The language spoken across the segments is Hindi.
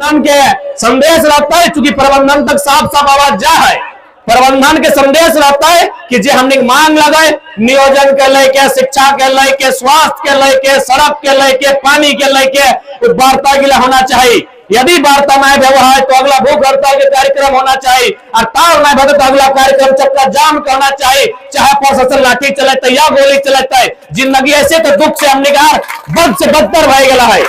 के संदेश रहता है, चूंकि प्रबंधन तक साफ साफ आवाज जा है। प्रबंधन के संदेश रहता है कि जे हमने मांग लगाए नियोजन के लेके, शिक्षा के लेके, स्वास्थ्य के लेके, सड़क के लेके, पानी के लेके वार्ता के लिए होना चाहिए। यदि वार्ता नहीं व्यवहार है तो अगला भूख हड़ताल के कार्यक्रम होना चाहिए, और तार नहीं भगे तो अगला कार्यक्रम चक्का जाम करना चाहिए, चाहे प्रशासन लाठी चलाते या गोली चलाते। जिंदगी ऐसे तो दुख से हमने कहा बद से बदतर भाई गला है।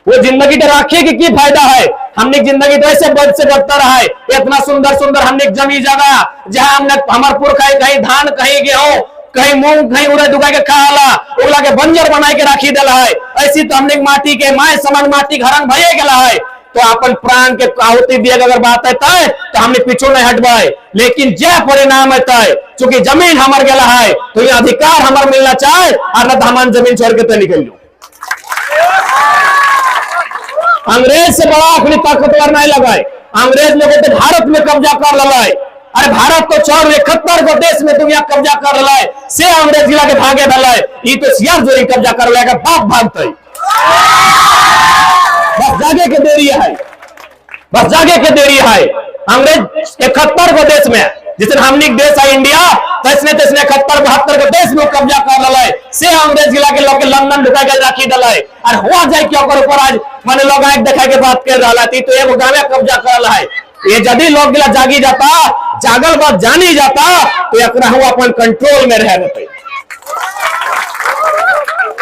वो जिंदगी तो राखिए कि फायदा है, हमने जिंदगी तो ऐसे बद से बदतर है। इतना सुंदर सुंदर हमने जमी जगह जहां हमने हमार पुरखा कहीं धान, कहीं गेहूं, कहीं मूंग, कहीं उड़द उगा के खाला उगला के बंजर बना के राखी दिला है। ऐसी तो हमने माटी के माए समान माटी घरन भये गला है। तो अपन प्राण के आहुति दिए अगर बात है तो हमने पीछू नहीं हटवाए, लेकिन जय परिणाम है चूंकि जमीन हमार गला है तो ये अधिकार हमार मिलना चाहे, और न तो हमारी जमीन छोड़ के तो निकल लो। अंग्रेज से बड़ा अपनी ताकतवर नहीं लगाए। अंग्रेज लोगों तो भारत में कब्जा कर लगाए। अरे भारत तो 471 को देश में दुनिया कब्जा कर रहा है, से अंग्रेज जिला के भागे भला ये तो सियार जोरी कब्जा कर लेगा, बाप भागते बस जागे के देरी है, बस जागे के देरी है। अंग्रेज 71 को देश में जिसने हमने देश है इंडिया, तैसने 71-72 को देश में कब्जा कर रहा है, से अंग्रेज जिला के लोग लंदन ढुका के राखी डला है। और हुआ जाए कि ऊपर आज मैंने लोग देखा के बात कर रहा थी तो एगो गाँव कब्जा कर रहा है। ये यदि लोग गिला जागी जाता, जागल बात जानी जाता तो अपन कंट्रोल में रह जाते।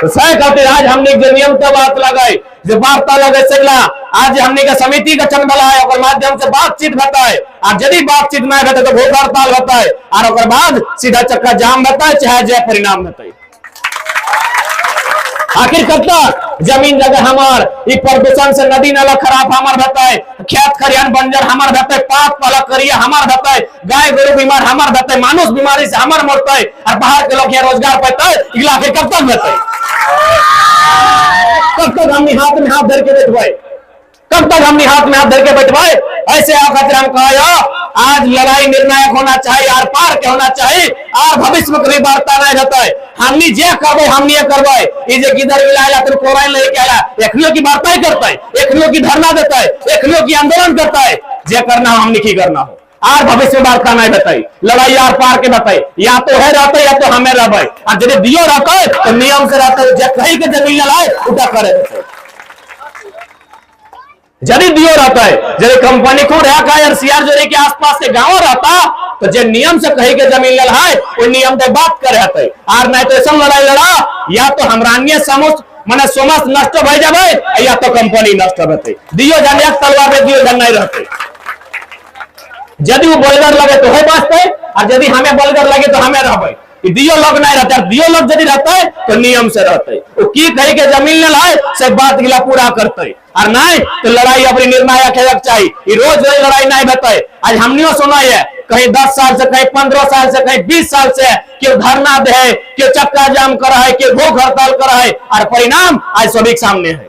तो सही कहते आज हमने जो नियम का बात लगाई, जो वार्ता लगे सगला आज हमने का समिति का चंद बना है, और माध्यम से बातचीत होता है। और यदि बातचीत नहीं होता तो भूख हड़ताल होता है, और बाद सीधा चक्का जाम होता है, चाहे जय परिणाम होता है। आखिर कब तक जमीन जगह हमार, प्रदूषण से नदी नाला खराब हमार रहता है, खेत खरियान बंजर हमार रहता है, पाप वाला करिया हमार रहता है, गाय गोरु बीमार हमार रहता है, मानुष बीमारी से हमार मरता है, और बाहर के लोग यहाँ रोजगार पाता है। आखिर कब तक रहता है? कब तक हमने हाथ में हाथ धर के बैठवाए? कब तक हमने हाथ में हाथ धर के बैठवाए? ऐसे आखिर हम कहा आज लड़ाई निर्णायक होना चाहिए, आर पार के होना चाहिए, और भविष्य में कभी वार्ता नहीं रहता है। हमने जे करबो हमने ये करवाए, ये किधर मिलाया तो कोराइन लेके आया, एखनियों की वार्ता ही करता है, एखनियों की धरना देता है, एखनियों की आंदोलन करता है। जे करना हो हमने की करना हो, आर भविष्य में वार्ता नहीं बताई, लड़ाई आर पार के बताई, या तो है रहता है या तो हमें रहे। और यदि दियो रहता है तो नियम से रहता है, कहीं के जमीन लाए उठा करे। यदि दियो रहता है, यदि कंपनी खुद है सीआर जोरे के आसपास के गांव रहता तो जो नियम से कहीं के जमीन लड़ाए वो नियम से बात कर रहते, और नहीं तो ऐसा लड़ाई लड़ा या तो हमरानिय समस्त माने समस्त नष्ट हो जाए या तो कंपनी नष्ट होते। दियो जाने तलवार में दियो जन नहीं रहते। यदि वो बलगर लगे तो है बाँचते, और यदि हमें बलगर लगे तो हमें रहे। दियो लोग नहीं रहता, दियो लोग यदि रहता है तो नियम से रहते, वो की कहीं के जमीन ले लाए से बात गिला पूरा करते, और नहीं तो लड़ाई अपनी निर्णायक है चाहिए। रोज लड़ाई नहीं बताए। आज हमने सुना है कहीं 10 साल से, कहीं 15 साल से, कहीं 20 साल से क्यों धरना दे, क्यों चक्का जाम करा है, क्यों भूख हड़ताल करा है, और परिणाम आज सभी के सामने है।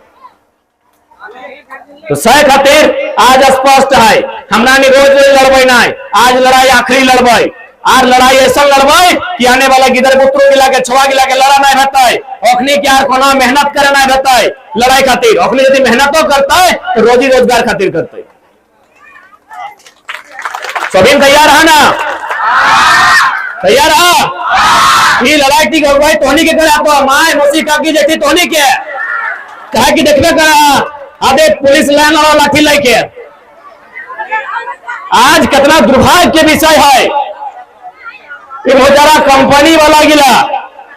तो सही खातिर आज स्पष्ट है हमरा रोज लड़बे नहीं, आज लड़ाई आखिरी लड़बे, और लड़ाई ऐसा लड़बे कि आने वाला गिदर पुत्रों गिला के छुआ गिला के लड़ा नहीं रहता है। अखनी क्या कोना मेहनत करे नहीं रहता है लड़ाई खातिर, अखनी यदि मेहनत करता है तो रोजी रोजगार खातिर करते है। सभी तैयार है ना? तैयार है? ये लड़ाई ठीक हो गई तोहनी के करे तो माए मौसी काकी जैसी तोहनी के कहे कि देखने करा आधे पुलिस लाइन और लाठी लेके। आज कितना दुर्भाग्य के विषय है, ये बेचारा कंपनी वाला गिला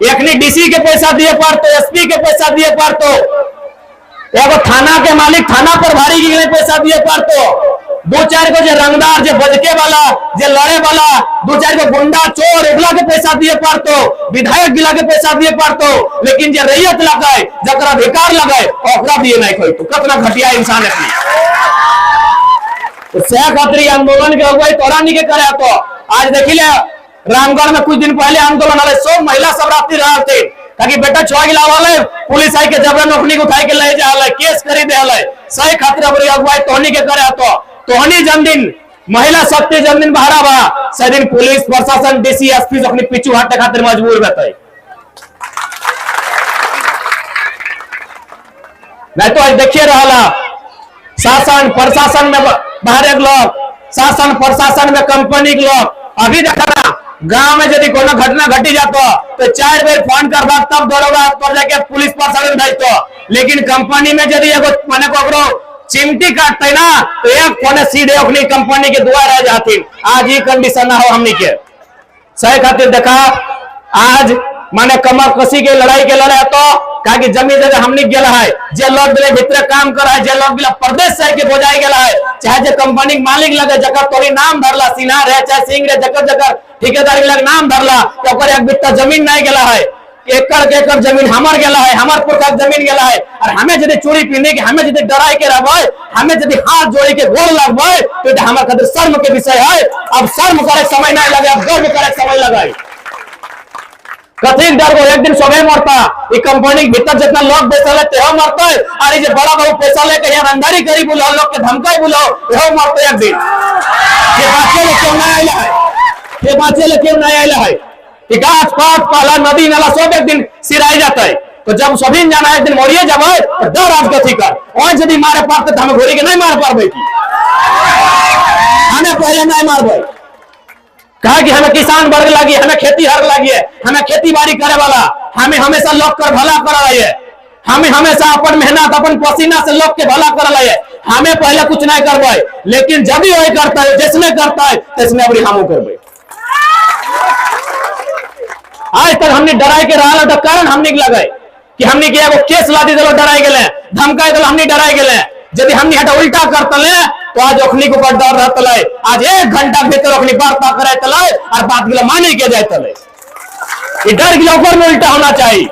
एक डीसी के पैसा दिए पर तो एसपी के पैसा दिए पर तो एगो थाना के मालिक थाना पर भारी गिले पैसा दिए पर तो 2-4 को जो रंगदार जो बजके वाला जो लड़े वाला 2-4 को गुंडा चोर उगला के पैसा दिए पर तो विधायक गिला के पैसा दिए पर तो, लेकिन जो रैयत लगाए जरा अधिकार लगाए ओकरा दिए नहीं कोई तो कितना घटिया इंसान है। तो खातिर आंदोलन के अगुवाई तोरा नहीं के करे तो आज देखिले रामगढ़ में कुछ दिन पहले आंदोलन वाले 100 महिला सब रात्रि रहा थे ताकि बेटा छुआ गिला वाले पुलिस आई के जबरन नौकरी को उठाई के ले जा केस करी दे सही खातिर अगुवाई तोहनी के करे तो तोहनी जन्मदिन महिला शक्ति जन्मदिन बहरा बा से दिन पुलिस प्रशासन डीसी एसपी अपनी पीछू हटने खातिर मजबूर रहते। नहीं तो आज देखिए रहा शासन प्रशासन में बाहर एक लोग, शासन प्रशासन में कंपनी के लोग। अभी देखा ना गांव में यदि कोनो घटना घटी जातो तो 4 बेर फोन कर तब दौड़ोगा पर जाके पुलिस प्रशासन भेजतो, लेकिन कंपनी में यदि एगो माने को चिमटी काटते ना तो एक फोन सीधे अपनी कंपनी के दुआ रह जाती। आज ही कंडीशन ना हो हमनी के सही खातिर देखा आज माने कमर कसी के लड़ाई के लड़े तो कहा कि जमीन जगह हमने गेला है जे लोग बिले भीतर काम कर है, जे लोग बिले प्रदेश से के बोझाई गेला है, चाहे जे कंपनी के मालिक लगे जगह तोरी नाम धरला सीना रहे चाहे सिंह रे जगह जगह ठेकेदारी लग नाम धरला तो ओकर एक बित्ता जमीन नहीं गेला है, एकड़ के एकड़ जमीन हमार गेला है, हमार पुरखा जमीन गेला है। और हमें यदि चोरी पीने के हमें यदि डराई के रहबे, हमें यदि हाथ जोड़ी के गोल लगबे तो हमारे खातिर शर्म के विषय है। अब शर्म करे समय नहीं लगे, अब गर्व करे समय लगे। कथी डर एक दिन सबे मरता, ये कंपनी के भीतर जितना लोग बैठल है तेहो मरता है, और ये बड़ा बड़ा पैसा लेके यहाँ रंगदारी करी बुलाओ, लोग के धमकाई बुलाओ तेहो मरते एक दिन। ये बातें लेके नहीं आया है, ये बातें लेके नहीं आया है। ये गाछ पात पाला नदी नाला सब एक दिन सिराई जाता है, तो जब सभी जाना एक दिन मरिए जब तो डर आज कथी कर और यदि मारे पाते तो हमें घोड़ी के नहीं मार पाबे की, हमें पहले नहीं मारबे। कहा कि हमें किसान वर्ग लगी, हमें खेती हर लगी है, हमें खेती बाड़ी करे वाला, हमें हमेशा लोग कर भला कर रही है, हमें हमेशा अपन मेहनत अपन पसीना से लोग के भला कर रही है। हमें पहले कुछ नहीं करवाए, लेकिन जब भी वही करता है जिसने करता है तैसने अभी हम करबे। आज तक हमने डराई के रहा तो कारण हमने लगाए कि हमने किया वो केस लादी दिलो डराई गए, धमकाई दिलो हमने डराई गए। यदि हमने हटा उल्टा करते तो आज अखनी को डर रहता है, आज 1 घंटा भीतर अखनी वार्ता करे तले और बात गिला माने के जाए तले। ये डर गिला ऊपर में उल्टा होना चाहिए,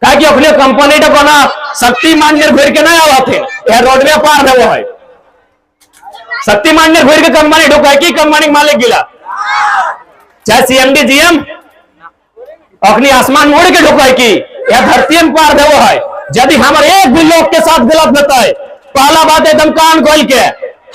ताकि अपने कंपनी का बना शक्तिमान ने घूर के नहीं आवा थे, यह रोडवे पार है वो है शक्तिमान ने घूर के कंपनी ढुका की कंपनी मालिक गिला, चाहे सीएमडी जीएम अपनी आसमान मोड़ के ढुकाई की यह धरती में पार है वो है। यदि हमारे एक भी लोग के साथ गलत बताए, पहला बात एकदम कान खोल के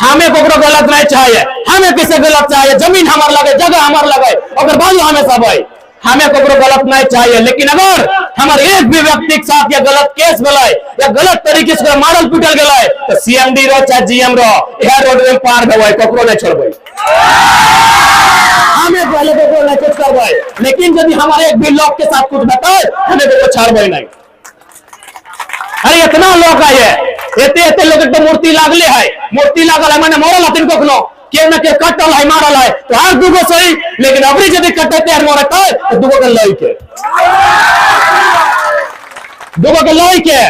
हमें को गलत नहीं चाहिए, हमें किसे गलत चाहिए, जमीन हमार लगे जगह हमार लगे अगर बाजू हमें सब है, हमें को गलत नहीं चाहिए। लेकिन अगर हमारे एक भी व्यक्ति के साथ या गलत केस गलाए या गलत तरीके से मॉडल पीटल गलाए तो सीएमडी रो चाहे जीएम रो यह रोड में पार है ककरो नहीं छोड़बे, हमें पहले को नहीं कुछ करवाए। लेकिन यदि हमारे एक भी लोग के साथ कुछ बताए हमें को छोड़बे नहीं। अरे इतना लोग आए एते लोग तो मूर्ति लागले है, मूर्ति लागल है मैंने मोरल हथिन को के न के कटल है मारल है तो हर दुगो सही, लेकिन अबरी यदि कटते हैं मोरत है तो दुगो के लई के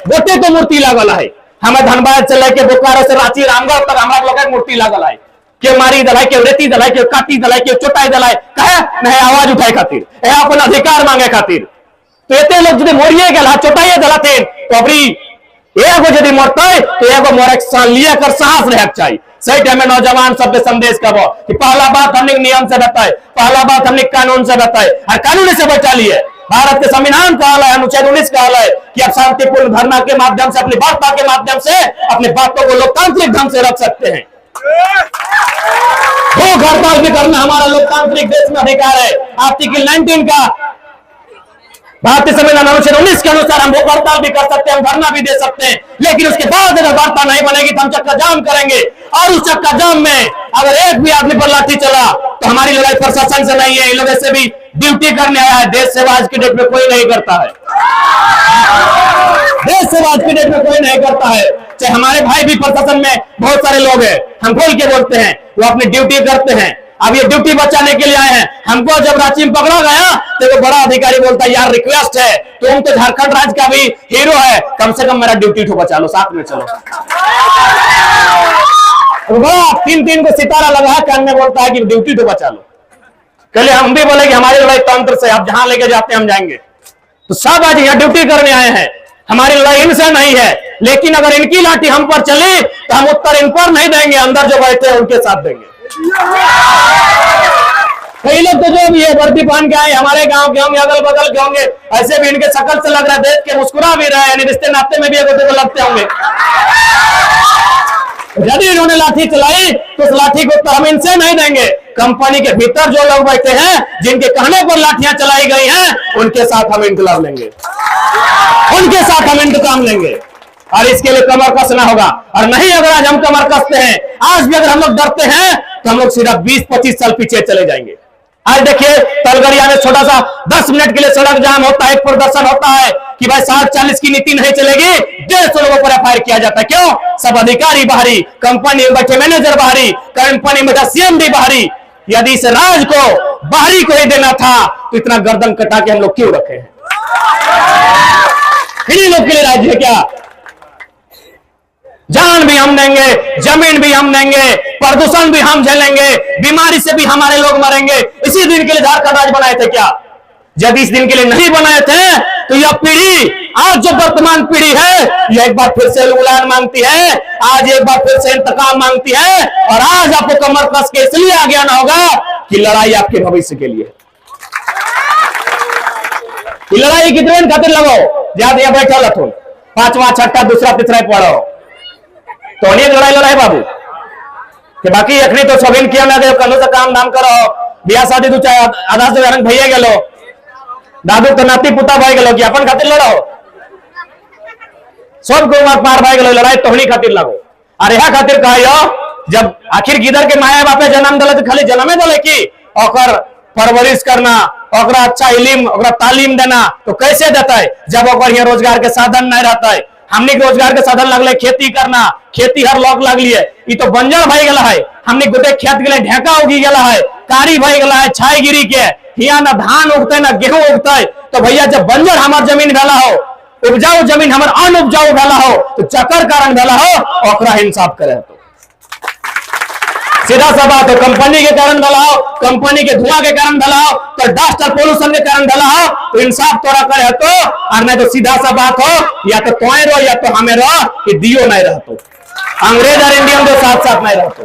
गोटे तो मूर्ति लागल है। हमें धनबाद से लेके बोकारो से रांची रामगढ़ तक हमारा लोग मूर्ति लागल है, के मारी दलाई के रेती दलाई के काटी दलाई के चोटाई दलाई कहे नहीं आवाज उठाए खातिर यह अपन अधिकार मांगे खातिर। तो एते लोग यदि मोरिए गला चोटाइए दलाते तो अबरी एगो यदि मरते तो एगो मोरे लिए कर साहस रहे चाहिए। सही टाइम में नौजवान सबके संदेश कबो कि पहला बात हमने नियम से बताए, पहला बात हमने कानून से बताए और कानून से बचा लिए। भारत के संविधान कहा है, अनुच्छेद 19 कहा है कि आप शांतिपूर्ण धरना के माध्यम से अपनी वार्ता के माध्यम से अपनी बातों को लोकतांत्रिक ढंग से रख सकते हैं। भूख हड़ताल भी करना हमारा लोकतांत्रिक देश में अधिकार है। आर्टिकल 19 का भारतीय संविधान अनुच्छेद 19 के अनुसार हम भूख हड़ताल भी कर सकते हैं, हम धरना भी दे सकते हैं, लेकिन उसके बाद अगर वार्ता नहीं बनेगी तो हम चक्का जाम करेंगे। और उस चक्का जाम में अगर एक भी आदमी पर लाठी चला तो हमारी लड़ाई प्रशासन से नहीं है, इन लोगों से भी ड्यूटी करने आया है। देश सेवा आज की डेट में कोई नहीं करता है, देश सेवा आज की डेट में कोई नहीं करता है। चाहे हमारे भाई भी प्रशासन में बहुत सारे लोग हैं, हम खोल के बोलते हैं, वो अपनी ड्यूटी करते हैं। अब ये ड्यूटी बचाने के लिए आए हैं। हमको जब रांची में पकड़ा गया तो वो बड़ा अधिकारी बोलता है यार रिक्वेस्ट है तुम तो झारखंड राज्य का भी हीरो है, कम से कम मेरा ड्यूटी ठो बचा लो, साथ में चलो। बड़ा 3-3 को सितारा लगा है कान में, बोलता है कि ड्यूटी तो बचा लो। कल हम भी बोले कि हमारी लड़ाई तंत्र से, आप जहां लेके जाते हैं हम जाएंगे। तो सब आज यहाँ ड्यूटी करने आए हैं, हमारी लड़ाई इनसे नहीं है। लेकिन अगर इनकी लाठी हम पर चले तो हम उत्तर इन पर नहीं देंगे, अंदर जो बैठे हैं उनके साथ देंगे। कई लोग तो जो भी है वर्दी पहन के आए हमारे गांव के होंगे, अगल बगल के होंगे, ऐसे भी इनके शकल से लग रहा है, देख के मुस्कुरा भी रहे हैं, रिश्ते नाते में भी एक दूसरे को लगते होंगे। यदि इन्होंने लाठी चलाई तो उस लाठी को उत्तर हम इनसे नहीं देंगे, कंपनी के भीतर जो लोग बैठे हैं जिनके कहने पर लाठियां चलाई गई हैं उनके साथ हम इंकलाब लेंगे, उनके साथ हम इंतकाम लेंगे। और इसके लिए कमर कसना होगा। और नहीं, अगर आज हम कमर कसते हैं, आज भी अगर हम लोग डरते हैं तो हम लोग सीधा 20-25 साल पीछे चले जाएंगे। आज देखिए तलगड़िया में छोटा सा 10 मिनट के लिए सड़क जाम होता है, प्रदर्शन होता है कि भाई 60-40 की नीति नहीं चलेगी, 150 लोगों पर एफआईआर किया जाता है। क्यों? सब अधिकारी बाहरी, कंपनी में बैठे मैनेजर बाहरी, कंपनी में बैठा सीएम भी बाहरी। यदि इस राज को बाहरी को ही देना था तो इतना गर्दन कटा के हम लोग क्यों रखे हैं? इन्हीं लोग के लिए राज्य है क्या? जान भी हम देंगे, जमीन भी हम देंगे, प्रदूषण भी हम झेलेंगे, बीमारी से भी हमारे लोग मरेंगे। इसी दिन के लिए झारखंड राज्य बनाए थे क्या? जब इस दिन के लिए नहीं बनाए थे तो यह पीढ़ी, आज जो वर्तमान पीढ़ी है, यह एक बार फिर से उलान मांगती है, आज एक बार फिर से इंतकाम मांगती है। और आज आपको कमर कस के इसलिए आगे आना होगा कि लड़ाई आपके भविष्य के लिए, लड़ाई की ट्रेन खातिर लगाओ। ज्यादा यहां बैठा लथुन 5वां 6ठा दूसरा तीसरा पढ़ो तो अनेक लड़ाई बाबू कि बाकी अखनी तो सभी किया ना दे कनो से काम नाम करो, बियाह शादी दू चाहे आधा से रंग भैया गेलो, दादू तो नाती पुता भाई गेलो कि अपन खातिर लड़ो, सब को मार पार भाई गेलो, लड़ाई तोहनी खातिर लगो। और यह खातिर कहियो जब आखिर गिदर के माया बापे जन्म दिले तो खाली जन्मे दिले कि ओकर परवरिश करना, ओकरा अच्छा इल्म, ओकरा तालीम देना तो कैसे देता है जब ओकर यहाँ रोजगार के साधन नहीं रहता है। हमने रोजगार के साधन लगले खेती करना, खेती हर लोग लगलिए, ये तो बंजर भाई गला है। हमने गोटे खेत गले ढेका उगी गला है, कारी भाई गला है, छाई गिरी के हिया ना धान उगते ना गेहूं उगते। तो भैया जब बंजर हमार जमीन भेला हो, उपजाऊ जमीन हमार अनउपजाऊ भेला हो तो चक्कर कारण भेला हो, ओकरा इंसाफ करे तो सीधा सा बात हो। कंपनी के कारण भेला हो, कंपनी के धुआं के कारण भेला हो, तो डस्ट और पोल्यूशन के कारण भेला हो तो इंसाफ तोरा करे तो, और नहीं तो सीधा सा बात हो या तो तोय रो या तो हमें रो कि दियो नहीं रहतो, अंग्रेज और इंडियन जो साथ साथ नहीं रहतो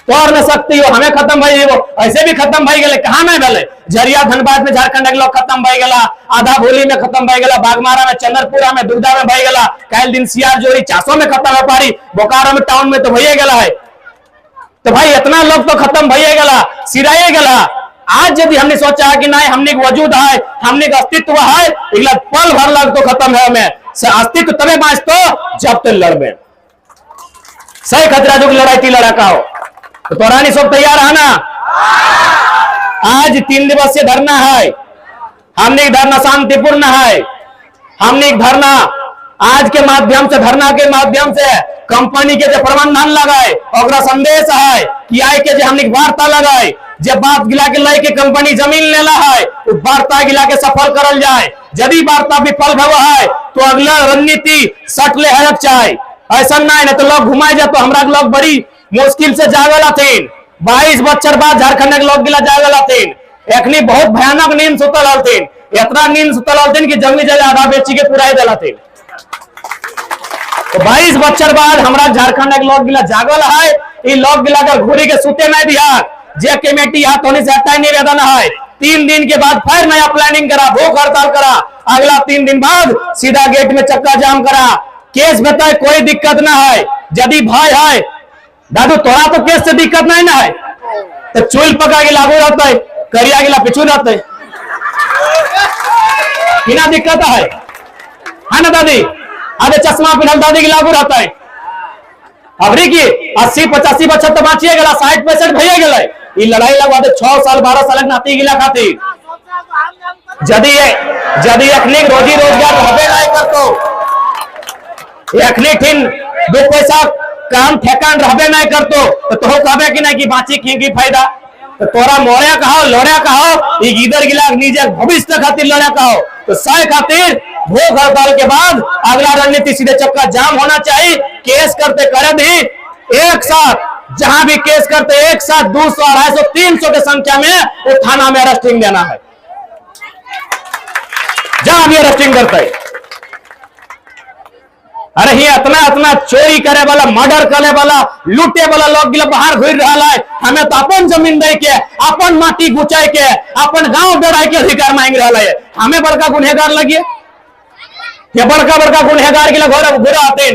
तो और न सकती हो। हमें खत्म भाई वो ऐसे भी खत्म भाई गए, कहां में भेले झरिया धनबाद में झारखंड के लोग खत्म भाई गला, आधा भोली में खत्म भाई गला, बागमारा में, चंद्रपुरा में, दुर्गा में भाई गला, कल दिन सियार जोड़ी चासो में खत्म है पारी, बोकारो में टाउन में तो भैया गला है। तो भाई इतना लोग तो खत्म भैया गला, सिराए गला। आज यदि हमने सोचा कि नहीं हमने वजूद है, हमने अस्तित्व है, पल भर लग तो खत्म है हमें अस्तित्व तबे बाँच तो जब तक लड़बे सही खतरा जो लड़ाई थी लड़ा का हो तो तोरानी सब तैयार है ना? आज 3 दिवसीय धरना है, हमने धरना शांतिपूर्ण है, हमने धरना आज के माध्यम से, धरना के माध्यम से कंपनी के जो प्रबंधन लगाए और संदेश है कि आई के जो हमने वार्ता लगाए, जब बात गिला के लाई के कंपनी जमीन लेला है तो वार्ता गिला के सफल करल जाए। यदि वार्ता विफल हुआ है तो अगला रणनीति सटले है चाहे ऐसा नहीं तो लोग घुमाए जाए तो हमरा लोग बड़ी मुश्किल से जागल हथिन। 22 बच्चर बाद झारखंड के लोग गिला जागल हथिन, एखनी बहुत भयानक नींद सुतल हथिन, इतना नींद सुतल हथिन कि जंगली जगह आधा बेची के पुराई दिल हथिन। तो 22 बच्चर बाद हमरा झारखंड के लोग गिला जागल है, ये लोग गिला कर घूरी के सुते नहीं दिया, जे कमेटी हाथ होने से हटाई निवेदन है। 3 दिन के बाद फिर नया प्लानिंग करा, भूख हड़ताल करा, अगला 3 दिन बाद सीधा गेट में चक्का जाम करा, केस बताए कोई दिक्कत ना है। यदि भाई है दादू तोरा तो केस से दिक्कत नहीं ना है तो चूल पका के लागू रहता है, करिया गिला पिछू रहता है, बिना दिक्कत है ना दादी? आधे चश्मा पिनल दादी के लागू रहता है। अबरी की 80-85 बच्चा तो बाँचिए गला, 60-65 भैया गए। ये लड़ाई लगवा दे 6 साल 12 साल नाती गिला खातिर यदि अखनी रोजी रोजगार रहबे नहीं करतो, अखनी ठिन 2 पैसा काम ठेकान रहबे नहीं करतो तो कहबे कि नहीं कि बाँची की फायदा। तो तोरा मोड़िया कहो लड़िया कहो ये गिदर गिला निजे भविष्य खातिर लड़ा कहो तो सह खातिर भूख हड़ताल के बाद अगला रणनीति सीधे चक्का जाम होना चाहिए। केस करते करे भी एक साथ, जहां भी केस करते एक साथ 200, 250, 300 के संख्या में वो थाना में अरेस्टिंग देना है, जहां भी अरेस्टिंग करते है। अरे ये इतना चोरी करे वाला, मर्डर करे वाला, लूटे वाला लोग बाहर घूर रहा है, हमें तो अपन जमीन दे के, अपन माटी गुचाई के, अपन गांव बेड़ाई के अधिकार मांग रहा है। हमें बड़का गुनहगार लगिए, ये बड़का गुनहगार के घोड़ा आते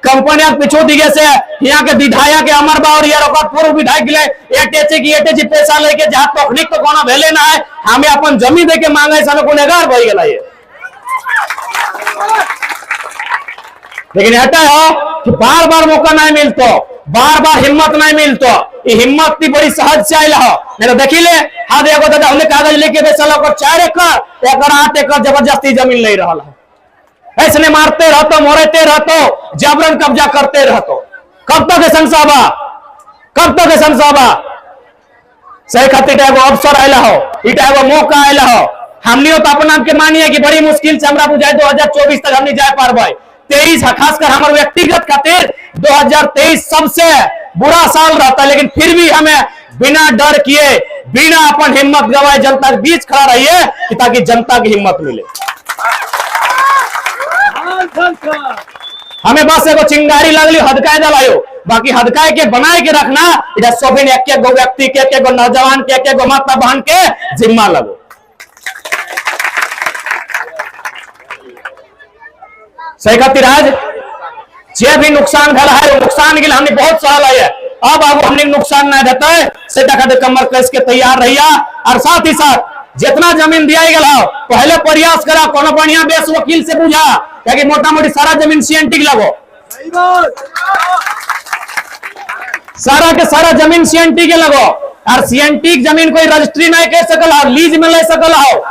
कंपनी पिछू दिगे से यहाँ के विधायक अमर बा और यार पूर्व विधायक एटे पैसा लेके जहाँ तकनीक तो कोना भेले ना है, हमें अपन जमीन दे के मांगे समय गुनेगार भई गेला ये। लेकिन ऐसा हो कि बार बार मौका नहीं मिलतो, बार बार हिम्मत नहीं मिलतो, ये हिम्मत की बड़ी सहज से आइल हो। नहीं तो देखी ले हाँ देखो दादा हमने कागज लेके बेचल 4 एकड़ 8 एकड़ जबरदस्ती जमीन ले रहा है, ऐसने मारते रहतो, मोरते रहतो, जबरन कब्जा करते रहतो। कब तक संसाबा, कब तक संसाबा? सही खातिर एगो अवसर आयला हो, इटा एगो मौका आयला हो। हमनियो तो अपना के मानिए कि बड़ी मुश्किल से हमरा बुझाए 2024 तक हमनी जाए पारबे। 23 खासकर हमारे व्यक्तिगत खातिर 2023 सबसे बुरा साल रहता, लेकिन फिर भी हमें बिना डर किए, बिना अपन हिम्मत गवाए जनता के बीच खड़ा रहिए कि ताकि जनता की हिम्मत मिले। हमें बस एगो चिंगारी लगली हदकाए दलायो, बाकी हदकाए के बनाए के रखना इधर सोभिन एक गो व्यक्ति के, एक गो नौजवान के, एक गो माता बहन के जिम्मा लगो। सही खातिर आज जे भी नुकसान भला है वो नुकसान के लिए हमने बहुत सहल है। अब हमने नुकसान नहीं देता है से खातिर कमर कस के तैयार रहिया। और साथ ही साथ जितना जमीन दिया गया पहले प्रयास करा कोनो बढ़िया बेस वकील से बुझा, क्योंकि मोटा मोटी सारा जमीन सीएनटी लगो, सारा के सारा जमीन सीएनटी के लगो। और सीएनटी जमीन कोई रजिस्ट्री नहीं कर सकल हो, लीज में ले सकल हो।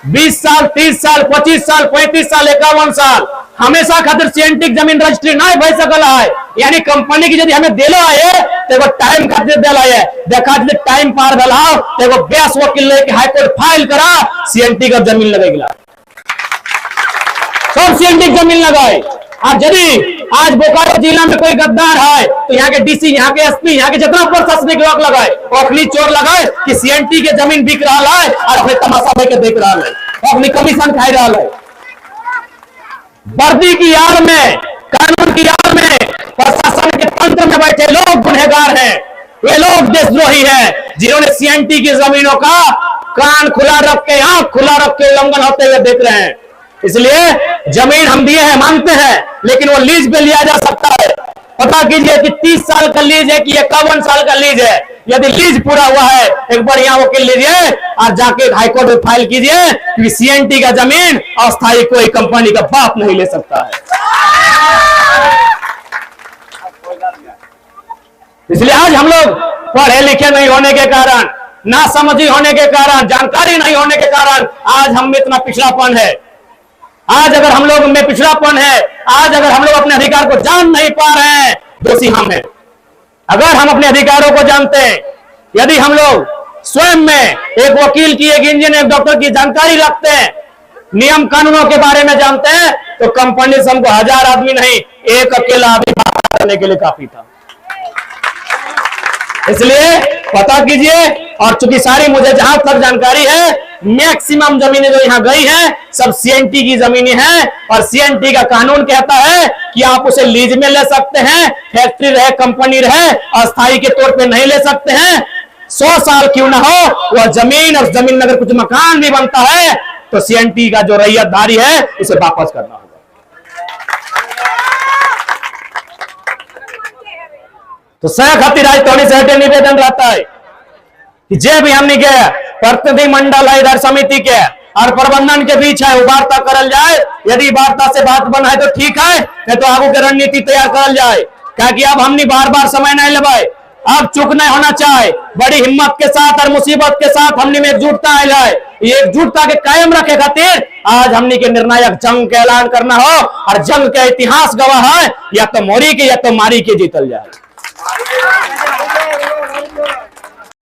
20 साल 30 साल 25 साल 35 साल 51 साल हमेशा खातिर सीएनटी जमीन रजिस्ट्री नहीं भई सकल है। यानी कंपनी की यदि हमें देलो है तो एगो टाइम खातिर देला है, देखा यदि टाइम पार भेल हो तो एगो बेस वकील लेके हाई कोर्ट फाइल करा, सीएनटी का जमीन लगेगा, सब सीएनटी जमीन लगाए। और यदि आज बोकारो जिला में कोई गद्दार है तो यहाँ के डीसी, यहाँ के एसपी, यहाँ के जितना प्रशासनिक लोग लगाए ओखली चोर लगाए कि सीएनटी के जमीन बिक रहा है और अपने तमाशा देके देख रहा है, अपनी कमीशन खाई रहा है। वर्दी की आड़ में, कानून की आड़ में, प्रशासन के तंत्र में बैठे लोग गुनहगार हैं। वे लोग देशद्रोही हैं जिन्होंने सीएनटी की जमीनों का कान खुला रख के, आंख खुला रख के उल्लंघन होते हुए देख रहे हैं। इसलिए जमीन हम दिए हैं, मानते हैं, लेकिन वो लीज पे लिया जा सकता है। पता कीजिए कि 30 साल का लीज है कि 51 साल का लीज है। यदि लीज पूरा हुआ है एक बढ़िया वकील लीजिए और जाके हाईकोर्ट में फाइल कीजिए कि सीएनटी का जमीन अस्थायी कोई कंपनी का बाप नहीं ले सकता है। इसलिए आज हम लोग पढ़े लिखे नहीं होने के कारण, ना समझी होने के कारण, जानकारी नहीं होने के कारण आज हम में इतना पिछड़ापन है। आज अगर हम लोग में पिछड़ापन है, आज अगर हम लोग अपने अधिकार को जान नहीं पा रहे हैं, दोषी हम हैं। अगर हम अपने अधिकारों को जानते हैं, यदि हम लोग स्वयं में एक वकील की, एक इंजीनियर, एक डॉक्टर की जानकारी रखते हैं, नियम कानूनों के बारे में जानते हैं, तो कंपनी से हमको 1000 आदमी नहीं, एक अकेला आदमी बात करने के लिए काफी था। इसलिए पता कीजिए। और चूंकि सारी मुझे जहां तक जानकारी है, मैक्सिमम जमीनें जो यहां गई हैं सब सीएनटी की जमीनें हैं। और सीएनटी का कानून कहता है कि आप उसे लीज में ले सकते हैं, फैक्ट्री रहे, कंपनी रहे, अस्थायी के तौर पे नहीं ले सकते हैं। 100 साल क्यों ना हो वह जमीन, और जमीन में अगर कुछ मकान भी बनता है तो सीएनटी का जो रैयतदारी है उसे वापस करना होगा। तो सह खातिर आज थोड़ी से निवेदन रहता है कि जे भी हमने के प्रतिनिधि मंडल है इधर समिति के और प्रबंधन के बीच है, वो वार्ता करल जाए। यदि वार्ता से बात बना है तो ठीक है, नहीं तो आगे की रणनीति तैयार करल जाए। क्योंकि अब हमने बार बार समय नहीं लेवाए, अब चुप नहीं होना चाहिए। बड़ी हिम्मत के साथ और मुसीबत के साथ हमने में एकजुटता है। ये एकजुटता के कायम रखे खातिर आज हमने के निर्णायक जंग का ऐलान करना हो, और जंग का इतिहास गवाह है या तो मोरी के या तो मारी के जीतल जाए।